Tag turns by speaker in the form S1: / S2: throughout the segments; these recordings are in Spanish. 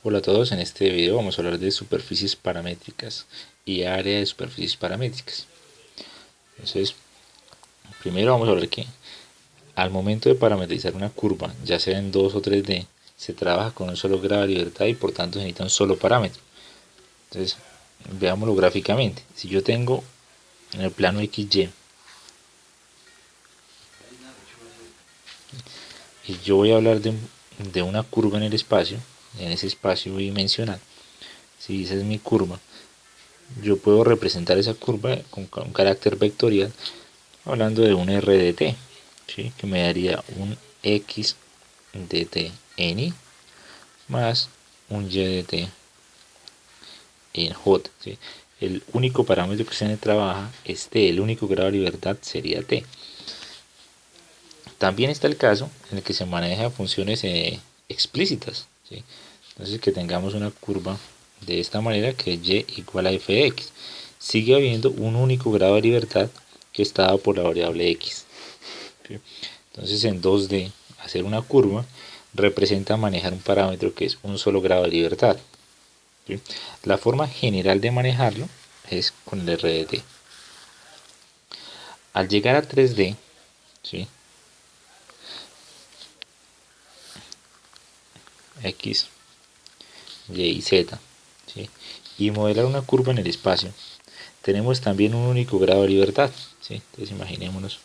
S1: Hola a todos, en este video vamos a hablar de superficies paramétricas y área de superficies paramétricas. Entonces, primero vamos a ver que al momento de parametrizar una curva, ya sea en 2 o 3D, se trabaja con un solo grado de libertad y por tanto se necesita un solo parámetro. Entonces, veámoslo gráficamente. Si yo tengo en el plano XY y yo voy a hablar de una curva en el espacio, en ese espacio bidimensional, si esa es mi curva, yo puedo representar esa curva con un carácter vectorial hablando de un r de t, ¿sí? Que me daría un x de t en i más un y de t en j, ¿sí? El único parámetro que se trabaja es t, el único grado de libertad sería t. También está el caso en el que se maneja funciones explícitas, ¿sí? Entonces que tengamos una curva de esta manera que es y igual a f de x. Sigue habiendo un único grado de libertad que está dado por la variable x, ¿sí? Entonces en 2D hacer una curva representa manejar un parámetro que es un solo grado de libertad, ¿sí? La forma general de manejarlo es con el r de t. Al llegar a 3D, ¿sí? X, Y y Z, ¿sí? Y modelar una curva en el espacio, tenemos también un único grado de libertad, ¿sí? Entonces imaginémonos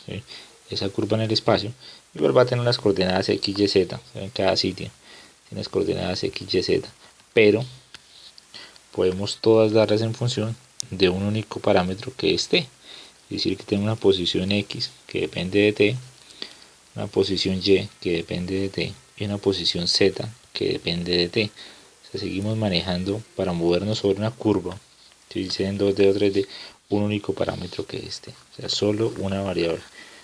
S1: ¿sí? Esa curva en el espacio, igual va a tener las coordenadas x, y, z, en cada sitio tiene las coordenadas x, y, z, pero podemos todas darlas en función de un único parámetro que es t, es decir que tengo una posición x que depende de t, una posición y que depende de t y una posición z que depende de t. O sea, seguimos manejando para movernos sobre una curva, si sea en 2D o 3D, un único parámetro que es este, o sea, solo una variable,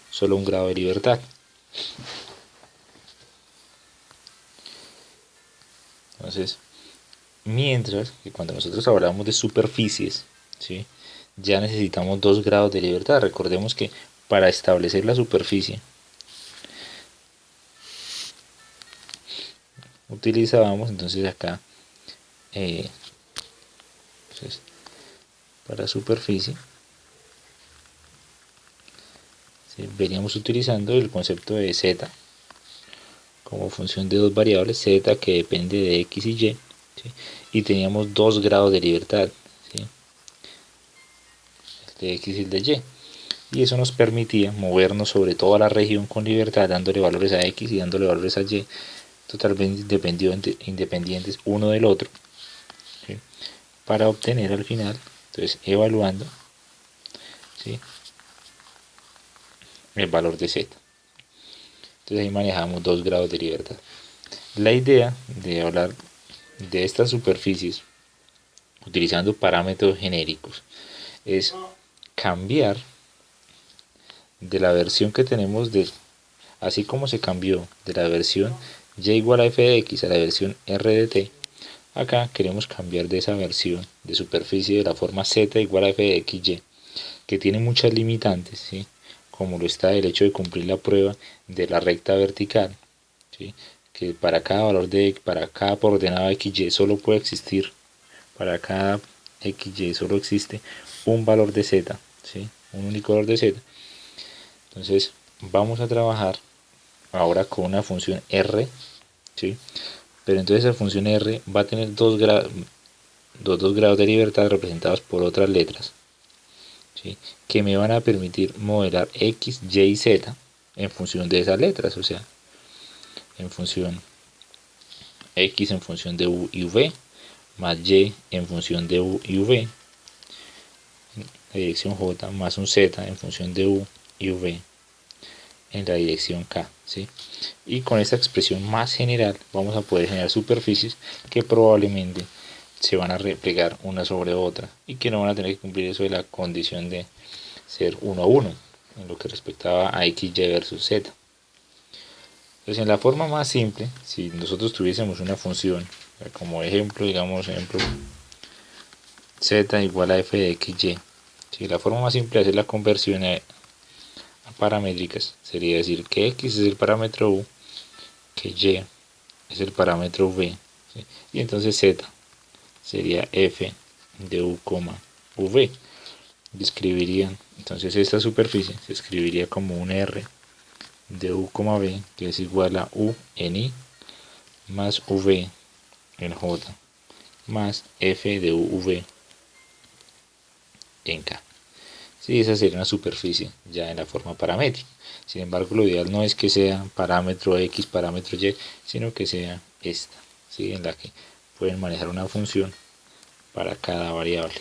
S1: solo un grado de libertad. Entonces, mientras que cuando nosotros hablamos de superficies, ¿sí? Ya necesitamos 2 grados de libertad. Recordemos que para establecer la superficie utilizábamos entonces acá entonces, para superficie, ¿sí? Veníamos utilizando el concepto de z como función de dos variables, z que depende de x y y, ¿sí? Y teníamos 2 grados de libertad, ¿sí? El de x y el de y. Y eso nos permitía movernos sobre toda la región con libertad, dándole valores a x y dándole valores a y, totalmente independientes uno del otro, ¿sí? Para obtener al final, entonces evaluando, ¿sí? El valor de z. Entonces ahí manejamos 2 grados de libertad. La idea de hablar de estas superficies utilizando parámetros genéricos es cambiar de la versión que tenemos de, así como se cambió de la versión y igual a f de x a la versión r de t, acá queremos cambiar de esa versión de superficie de la forma z igual a f de x y, que tiene muchas limitantes, ¿sí? Como lo está el hecho de cumplir la prueba de la recta vertical, ¿sí? Que para cada coordenada x y solo puede existir, para cada x y solo existe un valor de z, ¿sí? Un único valor de z. Entonces vamos a trabajar ahora con una función r, ¿sí? Pero entonces esa función r va a tener 2 grados de libertad representados por otras letras, ¿sí? Que me van a permitir modelar x, y y z en función de esas letras, o sea, en función x en función de u y v, más y en función de u y v, la dirección j, más un z en función de u y v en la dirección k, ¿sí? Y con esta expresión más general vamos a poder generar superficies que probablemente se van a replegar una sobre otra y que no van a tener que cumplir eso de la condición de ser 1 a 1 en lo que respectaba a x, y versus z. Entonces, en la forma más simple, si nosotros tuviésemos una función, como ejemplo, digamos, z igual a f de x, y, ¿sí? La forma más simple de hacer la conversión paramétricas sería decir que x es el parámetro u, que y es el parámetro v, ¿sí? Y entonces z sería f de u, v. Y escribirían, entonces esta superficie se escribiría como un r de u, v, que es igual a u en i más v en j más f de u, v en k. Sí, esa sería una superficie ya en la forma paramétrica. Sin embargo, lo ideal no es que sea parámetro x, parámetro y, sino que sea esta, ¿sí? En la que pueden manejar una función para cada variable,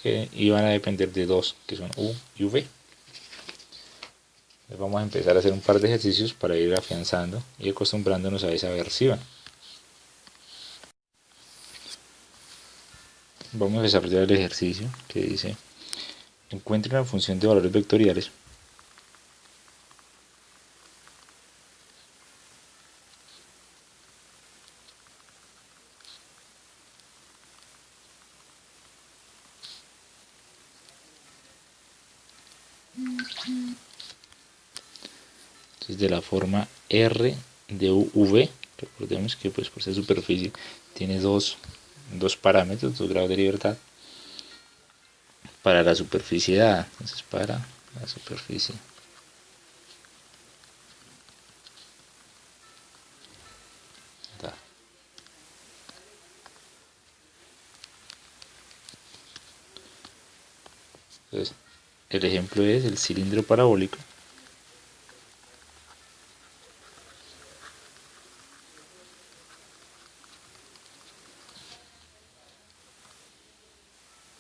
S1: que iban a depender de dos, que son u y v. Entonces vamos a empezar a hacer un par de ejercicios para ir afianzando y acostumbrándonos a esa versión. Vamos a desarrollar el ejercicio que dice: encuentre una función de valores vectoriales de la forma r de uv. Recordemos que pues por ser superficie tiene dos parámetros, 2 grados de libertad para la superficie dada. Entonces para la superficie dada. Entonces el ejemplo es el cilindro parabólico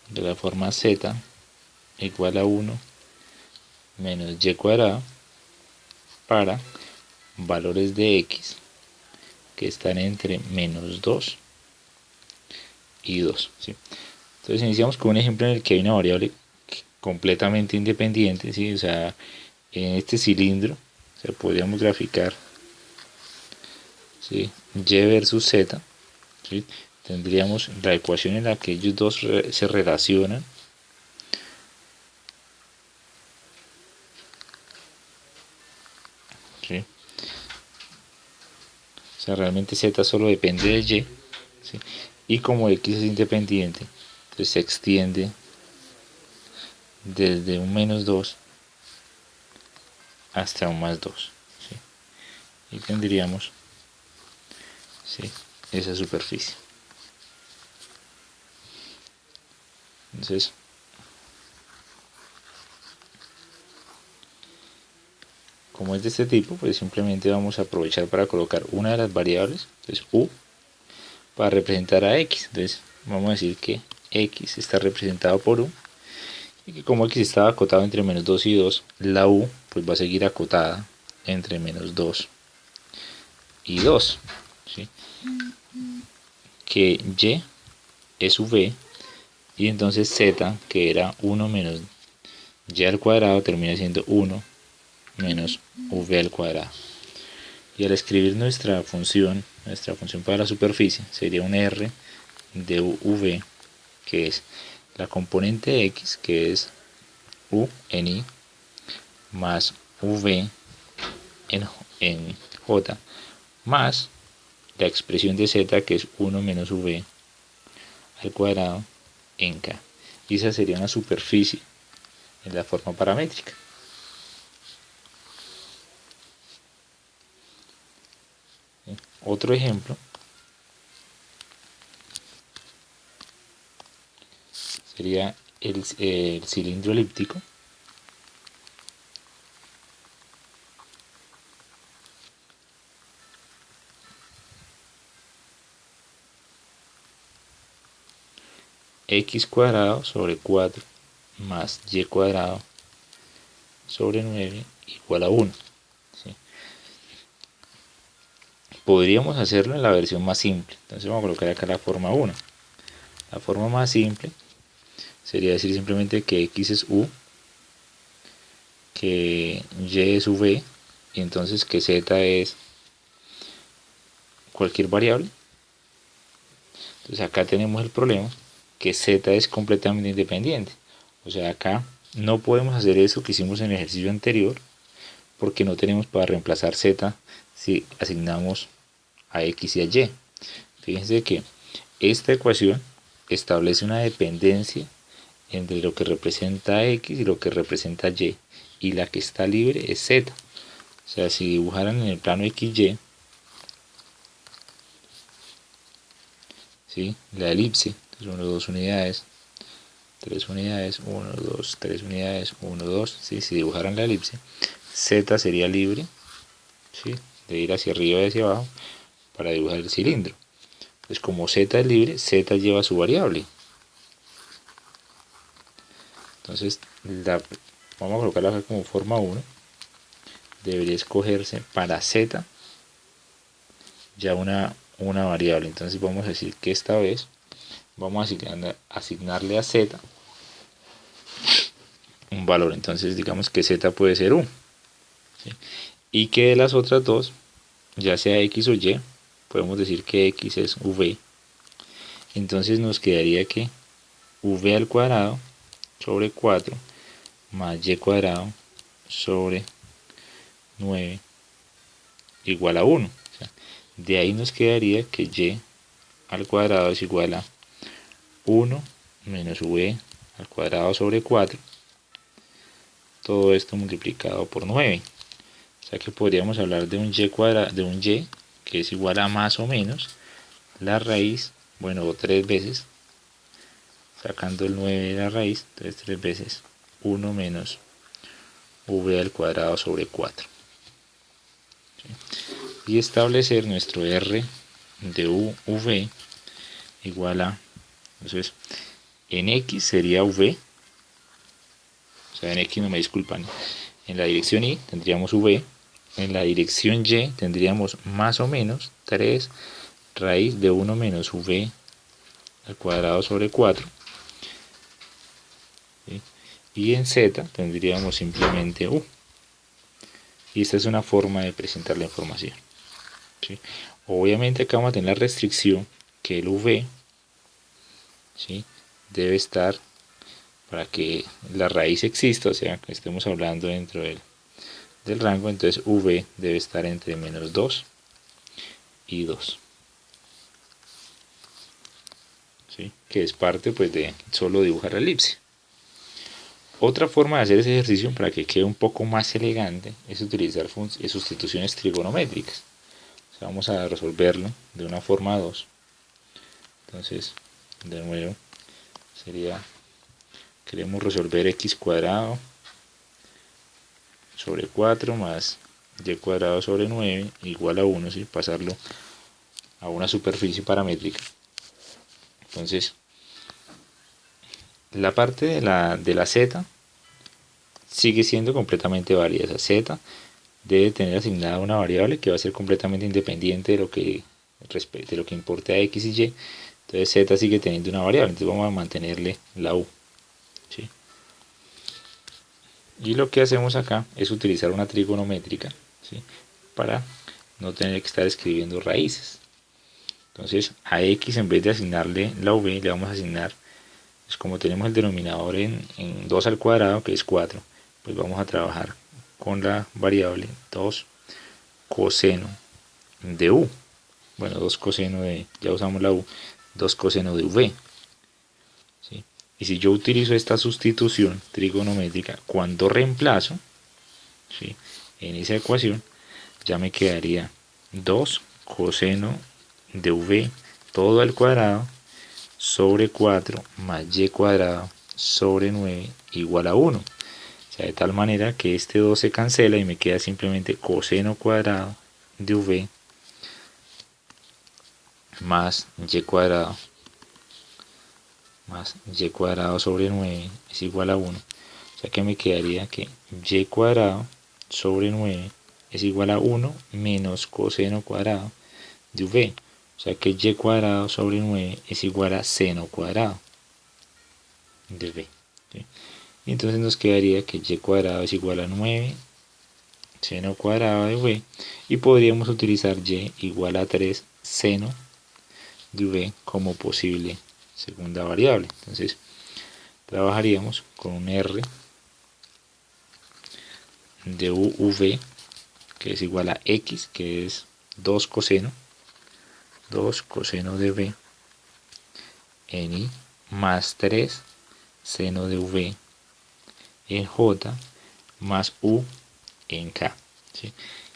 S1: de la forma z igual a 1 menos y cuadrado para valores de x que están entre menos 2 y 2, ¿sí? Entonces iniciamos con un ejemplo en el que hay una variable completamente independiente, ¿sí? O sea, en este cilindro, o sea, podríamos graficar, ¿sí?, y versus z, ¿sí? Tendríamos la ecuación en la que ellos dos se relacionan, ¿sí? O sea, realmente z solo depende de y, ¿sí? Y como x es independiente, entonces se extiende desde un menos 2 hasta un más 2, ¿sí? Y tendríamos, ¿sí?, esa superficie. Entonces, como es de este tipo, pues simplemente vamos a aprovechar para colocar una de las variables, entonces u, para representar a x. Entonces vamos a decir que x está representado por u, y que como x estaba acotado entre menos 2 y 2, la u pues va a seguir acotada entre menos 2 y 2, ¿sí? Que y es v, y entonces z, que era 1 menos y al cuadrado, termina siendo 1 menos v al cuadrado. Y al escribir nuestra función para la superficie, sería un r de uv, que es la componente x, que es u en i, más v en j, más la expresión de z, que es 1 menos v al cuadrado en k. Y esa sería una superficie en la forma paramétrica. Otro ejemplo sería el cilindro elíptico, x cuadrado sobre 4 más y cuadrado sobre 9 igual a 1, ¿sí? Podríamos hacerlo en la versión más simple. Entonces vamos a colocar acá la forma 1. La forma más simple sería decir simplemente que x es u, que y es v, y entonces que z es cualquier variable. Entonces acá tenemos el problema que z es completamente independiente. O sea, acá No podemos hacer eso que hicimos en el ejercicio anterior porque no tenemos para reemplazar z si asignamos a x y a y. Fíjense que esta ecuación establece una dependencia entre lo que representa x y lo que representa y la que está libre es z. O sea, si dibujaran en el plano xy, ¿sí?, la elipse, entonces 1, 2 unidades, 3 unidades, 1, 2, 3 unidades, 1, 2, ¿sí? Si dibujaran la elipse, z sería libre, ¿sí?, de ir hacia arriba y hacia abajo para dibujar el cilindro. Entonces, como z es libre, z lleva su variable. Entonces, vamos a colocarla acá como forma 1. Debería escogerse para z ya una variable. Entonces vamos a decir que esta vez vamos a asignarle a z un valor. Entonces digamos que z puede ser 1, ¿sí? Y que de las otras dos, ya sea x o y, podemos decir que x es v. Entonces nos quedaría que v al cuadrado sobre 4 más y cuadrado sobre 9 igual a 1. O sea, de ahí nos quedaría que y al cuadrado es igual a 1 menos v al cuadrado sobre 4. Todo esto multiplicado por 9. O sea que podríamos hablar de un y cuadrado, de un y que es igual a más o menos la raíz, bueno, 3 veces, sacando el 9 de la raíz, entonces 3 veces 1 menos v al cuadrado sobre 4. ¿Sí? Y establecer nuestro r de v igual a, entonces, en x sería v, o sea, en x no me disculpan, en la dirección y tendríamos v, en la dirección y tendríamos más o menos 3 raíz de 1 menos v al cuadrado sobre 4. ¿Sí? Y en z tendríamos simplemente u. Y esta es una forma de presentar la información. ¿Sí? Obviamente acá vamos a tener la restricción que el v, ¿sí?, debe estar, para que la raíz exista, o sea, que estemos hablando dentro del rango, entonces v debe estar entre menos 2 y 2. ¿Sí? Que es parte pues de solo dibujar la elipse. Otra forma de hacer ese ejercicio para que quede un poco más elegante es utilizar sustituciones trigonométricas. O sea, vamos a resolverlo de una forma 2. Entonces, de nuevo, sería, queremos resolver x cuadrado sobre 4 más y cuadrado sobre 9 igual a 1, ¿sí?, pasarlo a una superficie paramétrica. Entonces, la parte de la z sigue siendo completamente válida. Esa z debe tener asignada una variable que va a ser completamente independiente de lo que importe a x y y. Entonces z sigue teniendo una variable, entonces vamos a mantenerle la u. ¿Sí? Y lo que hacemos acá es utilizar una trigonométrica, ¿sí?, para no tener que estar escribiendo raíces. Entonces a x, en vez de asignarle la v, le vamos a asignar, pues como tenemos el denominador en 2 al cuadrado, que es 4, pues vamos a trabajar con la variable 2 coseno de u. Bueno, 2 coseno de, ya usamos la u, 2 coseno de v. ¿Sí? Y si yo utilizo esta sustitución trigonométrica, cuando reemplazo, ¿sí?, en esa ecuación, ya me quedaría 2 coseno de v todo al cuadrado sobre 4 más y cuadrado sobre 9 igual a 1. O sea, de tal manera que este 2 se cancela y me queda simplemente coseno cuadrado de v más y cuadrado sobre 9 es igual a 1. O sea que me quedaría que y cuadrado sobre 9 es igual a 1 menos coseno cuadrado de v. O sea que y cuadrado sobre 9 es igual a seno cuadrado de v. ¿Sí? Y entonces nos quedaría que y cuadrado es igual a 9 seno cuadrado de v. Y podríamos utilizar y igual a 3 seno de v como posible segunda variable. Entonces trabajaríamos con un r de uv, que es igual a x, que es 2 coseno de v en i, más 3 seno de v en j, más u en k. ¿Sí?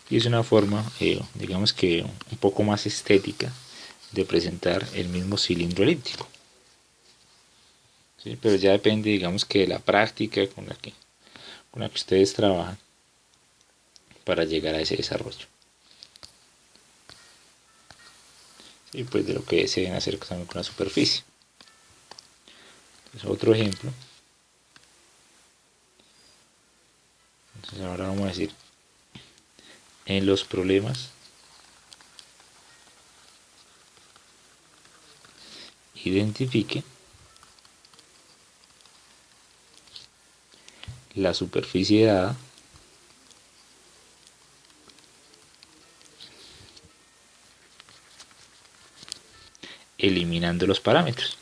S1: Y es una forma, digamos que un poco más estética de presentar el mismo cilindro elíptico. ¿Sí? Pero ya depende, digamos que de la práctica con la que ustedes trabajan para llegar a ese desarrollo. Y pues de lo que deseen hacer con la superficie. Entonces, otro ejemplo. Entonces ahora vamos a decir, en los problemas identifique la superficie dada eliminando los parámetros.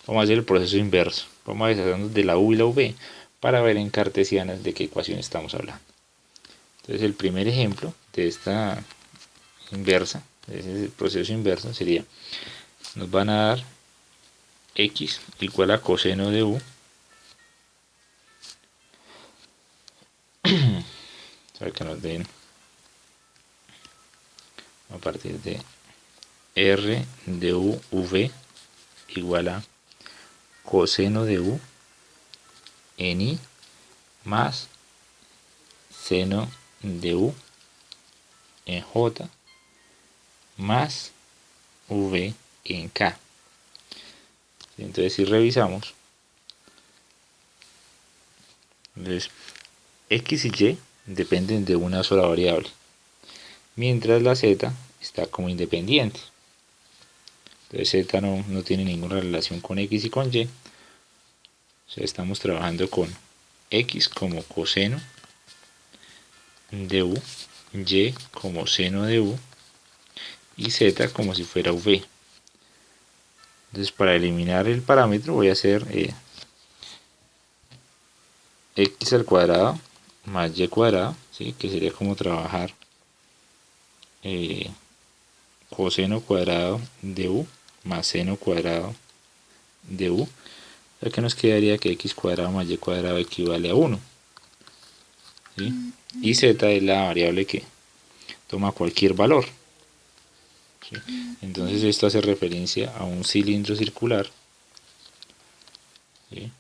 S1: Vamos a hacer el proceso inverso. Vamos a deshacernos de la u y la v para ver en cartesianas de qué ecuación estamos hablando. Entonces el primer ejemplo de esta inversa, de ese proceso inverso, sería, nos van a dar x igual a coseno de u, para que nos den a partir de r de u v igual a coseno de u en i más seno de u en j más v en k. Entonces si revisamos, entonces x y y dependen de una sola variable, mientras la z está como independiente. Entonces z no tiene ninguna relación con x y con y. O sea, estamos trabajando con x como coseno de u, y como seno de u y z como si fuera v. Entonces para eliminar el parámetro voy a hacer x al cuadrado más y cuadrado, ¿sí? Que sería como trabajar coseno cuadrado de u más seno cuadrado de u, ya que nos quedaría que x cuadrado más y cuadrado equivale a 1. ¿Sí? Y z es la variable que toma cualquier valor. ¿Sí? Entonces esto hace referencia a un cilindro circular. ¿Sí?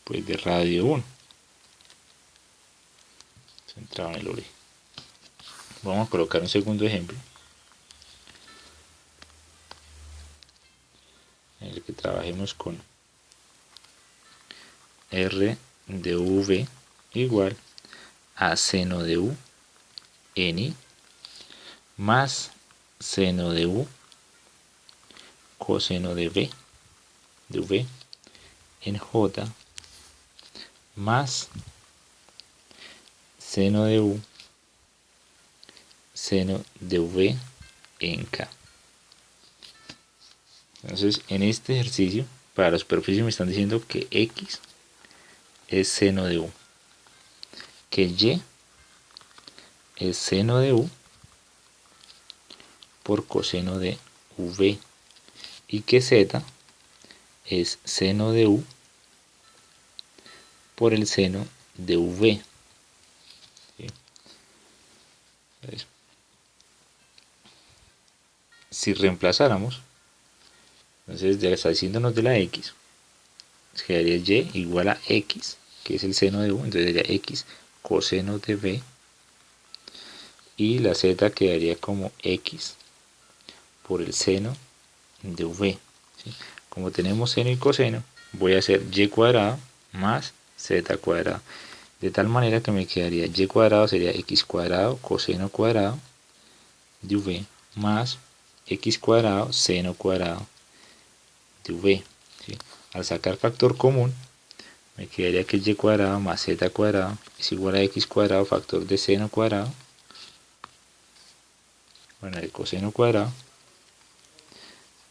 S1: Pues de radio 1. Centrado en el origen. Vamos a colocar un segundo ejemplo, en el que trabajemos con r de v igual a seno de u en i más seno de u coseno de v en j más seno de u seno de v en k. Entonces en este ejercicio para la superficie me están diciendo que x es seno de u, que y es seno de u por coseno de v y que z es seno de u por el seno de v. ¿Sí? Entonces, si reemplazáramos, entonces deshaciéndonos de la x, nos quedaría y igual a x, que es el seno de u, entonces sería x coseno de v, y la z quedaría como x por el seno de v. ¿Sí? Como tenemos seno y coseno, voy a hacer y cuadrado más z cuadrado, de tal manera que me quedaría y cuadrado sería x cuadrado coseno cuadrado de v más x cuadrado seno cuadrado de v. ¿Sí? Al sacar factor común me quedaría que y cuadrado más z cuadrado es igual a x cuadrado factor de seno cuadrado Bueno, el coseno cuadrado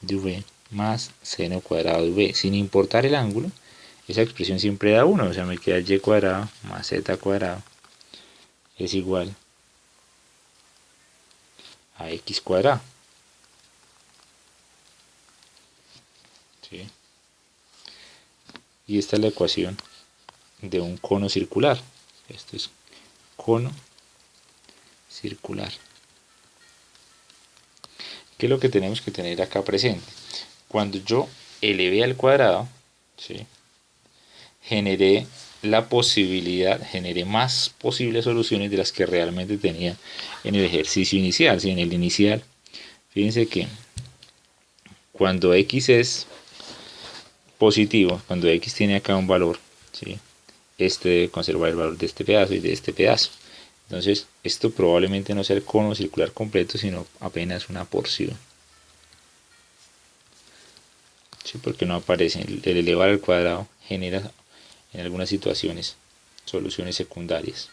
S1: de v más seno cuadrado de v, sin importar el ángulo, esa expresión siempre da 1, o sea, me queda y cuadrado más z cuadrado es igual a x cuadrado. ¿Sí? Y esta es la ecuación de un cono circular. Esto es cono circular. ¿Qué es lo que tenemos que tener acá presente? Cuando yo elevé al cuadrado, ¿sí?, generé la posibilidad, generé más posibles soluciones de las que realmente tenía en el ejercicio inicial. ¿Sí? En el inicial, fíjense que cuando x es positivo, cuando x tiene acá un valor, ¿sí?, este debe conservar el valor de este pedazo y de este pedazo. Entonces, esto probablemente no sea el cono circular completo, sino apenas una porción. ¿Sí? Porque no aparece. El elevar al cuadrado genera en algunas situaciones soluciones secundarias.